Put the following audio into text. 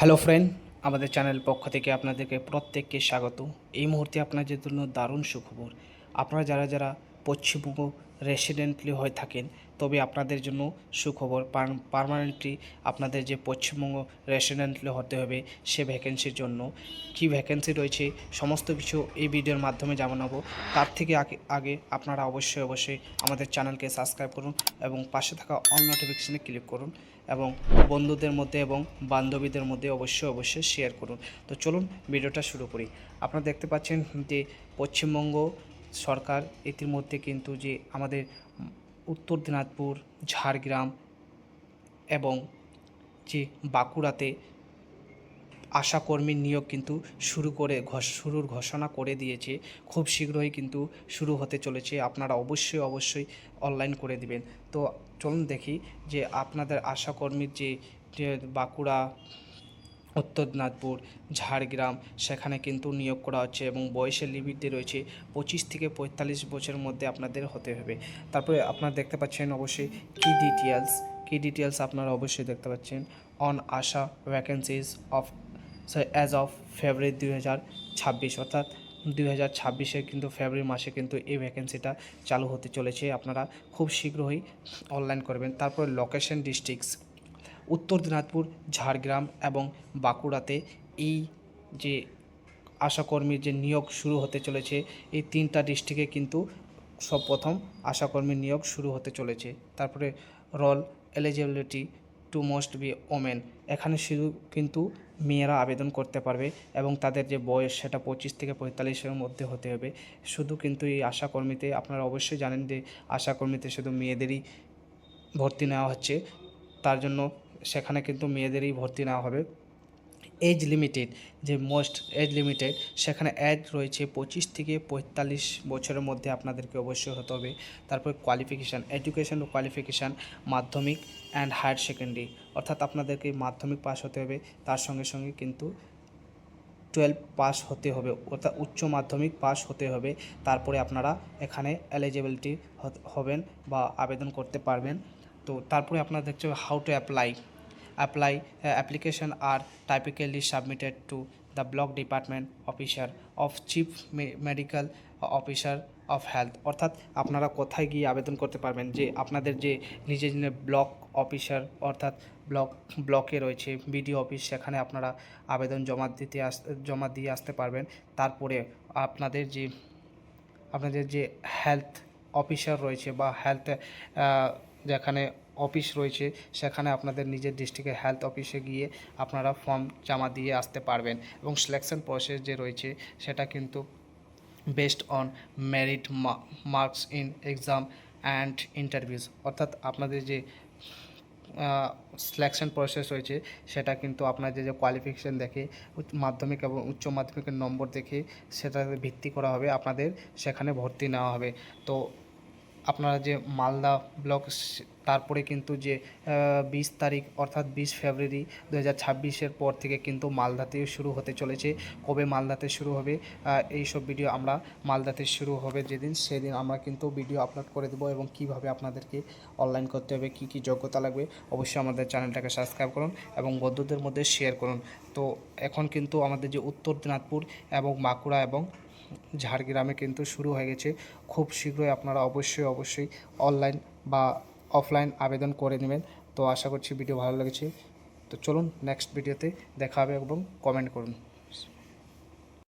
Hello friend, আমাদের channel পক্ষ থেকে আপনাদেরকে প্রত্যেককে স্বাগত। এই মুহূর্তে আপনাদের জন্য দারুণ সুখবর। আপনারা যারা যারা পশ্চিমবঙ্গ রেসিডেন্টলি হয়ে থাকেন, তবে আপনাদের জন্য সুখবর। পার্মানেন্টলি আপনাদের যে পশ্চিমবঙ্গ রেসিডেন্টলি হতে হবে সে ভ্যাকেন্সির জন্য কী ভ্যাকেন্সি রয়েছে সমস্ত কিছু এই ভিডিওর মাধ্যমে জানাবো। তার থেকে আগে আপনারা অবশ্যই আমাদের চ্যানেলকে সাবস্ক্রাইব করুন এবং পাশে থাকা অল নোটিফিকেশানে ক্লিক করুন এবং বন্ধুদের মধ্যে এবং বান্ধবীদের মধ্যে অবশ্যই শেয়ার করুন। তো চলুন ভিডিওটা শুরু করি। আপনারা দেখতে পাচ্ছেন যে পশ্চিমবঙ্গ সরকার ইতিমধ্যে কিন্তু যে আমাদের উত্তর দিনাজপুর, ঝাড়গ্রাম এবং যে বাঁকুড়াতে আশাকর্মীর নিয়োগ কিন্তু শুরুর ঘোষণা করে দিয়েছে। খুব শীঘ্রই কিন্তু শুরু হতে চলেছে। আপনারা অবশ্যই অনলাইন করে দিবেন। তো চলুন দেখি যে আপনাদের আশাকর্মীর যে বাঁকুড়া, উত্তর দিনাজপুর, ঝাড়গ্রাম সেখানে কিন্তু নিয়োগ করা হচ্ছে এবং বয়সের লিমিটে রয়েছে 25 থেকে 45 বছরের মধ্যে আপনাদের হতে হবে। তারপরে আপনারা দেখতে পাচ্ছেন অবশ্যই কি ডিটেলস আপনারা অবশ্যই দেখতে পাচ্ছেন। On Asha vacancies of as of February 2026, অর্থাৎ 2026-এর কিন্তু ফেব্রুয়ারি মাসে কিন্তু এই ভ্যাকেন্সিটা চালু হতে চলেছে। আপনারা খুব শীঘ্রই অনলাইন করবেন। তারপর লোকেশন ডিস্ট্রিক্টস উত্তর দিনাজপুর, ঝাড়গ্রাম এবং বাঁকুড়াতে এই যে আশাকর্মীর যে নিয়োগ শুরু হতে চলেছে, এই তিনটা ডিস্ট্রিক্টে কিন্তু প্রথম আশাকর্মীর নিয়োগ শুরু হতে চলেছে। তারপরে roll eligibility to most be women, এখানে শুধু কিন্তু মেয়েরা আবেদন করতে পারবে এবং তাদের যে বয়স সেটা 25 থেকে 45-এর মধ্যে হতে হবে। শুধু কিন্তু এই আশাকর্মীতে আপনারা অবশ্যই জানেন যে আশাকর্মীতে শুধু মেয়েদেরই ভর্তি নেওয়া হচ্ছে, তার জন্য সেখানে কিন্তু মেয়েদেরই ভর্তি নেওয়া হবে। এজ লিমিটেড, যে মোস্ট এজ লিমিটেড, সেখানে এজ রয়েছে 25 থেকে 45 বছরের মধ্যে আপনাদেরকে অবশ্যই হতে হবে। তারপর কোয়ালিফিকেশান, এডুকেশন ও কোয়ালিফিকেশান মাধ্যমিক অ্যান্ড হায়ার সেকেন্ডারি, অর্থাৎ আপনাদেরকে মাধ্যমিক পাস হতে হবে, তার সঙ্গে কিন্তু 12 পাস হতে হবে, অর্থাৎ উচ্চ মাধ্যমিক পাস হতে হবে। তারপরে আপনারা এখানে এলিজিবিলিটি হবেন বা আবেদন করতে পারবেন। তো তারপরে আপনারা দেখতে হবে how to application are typically submitted to the block department officer of chief medical officer of health, অর্থাৎ আপনারা কোথায় গিয়ে আবেদন করতে পারবেন, যে আপনাদের যে নিজের ব্লক অফিসার অর্থাৎ ব্লকে রয়েছে বিডিও অফিস, সেখানে আপনারা আবেদন জমা দিয়ে আসতে পারবেন। তারপরে আপনাদের যে হেলথ অফিসার রয়েছে বা হেলথ যেখানে অফিস রয়েছে, সেখানে আপনাদের নিজের ডিস্ট্রিক্টের হেলথ অফিসে গিয়ে আপনারা ফর্ম জমা দিয়ে আসতে পারবেন। এবং সিলেকশন প্রসেস যে রয়েছে সেটা কিন্তু based on merit marks in exam and interviews, অর্থাৎ আপনাদের যে সিলেকশন প্রসেস রয়েছে সেটা কিন্তু আপনাদের যে কোয়ালিফিকেশান দেখে, মাধ্যমিক এবং উচ্চ মাধ্যমিকের নম্বর দেখে সেটাতে ভিত্তি করা হবে, আপনাদের সেখানে ভর্তি নেওয়া হবে। তো আপনারা যে মালদা ব্লক, তারপরে কিন্তু যে 20 তারিখ অর্থাৎ 20 ফেব্রুয়ারি 2026-এর পর থেকে কিন্তু মালদাতেও শুরু হতে চলেছে। কবে মালদাতে শুরু হবে এই সব ভিডিও আমরা মালদাতে শুরু হবে যেদিন, সেদিন আমরা কিন্তু ভিডিও আপলোড করে দেবো এবং কিভাবে আপনাদেরকে অনলাইন করতে হবে, কী যোগ্যতা লাগবে। অবশ্যই আমাদের চ্যানেলটাকে সাবস্ক্রাইব করুন এবং বন্ধুদের মধ্যে শেয়ার করুন। তো এখন কিন্তু আমাদের যে উত্তর দিনাজপুর এবং বাঁকুড়া এবং ঝাড়গ্রামে কিন্তু শুরু হয়ে গেছে। খুব শীঘ্রই আপনারা অবশ্যই অনলাইন বা অফলাইন আবেদন করে নেবেন। তো আশা করছি ভিডিও ভালো লেগেছে। তো চলুন নেক্সট ভিডিওতে দেখা হবে এবং কমেন্ট করুন।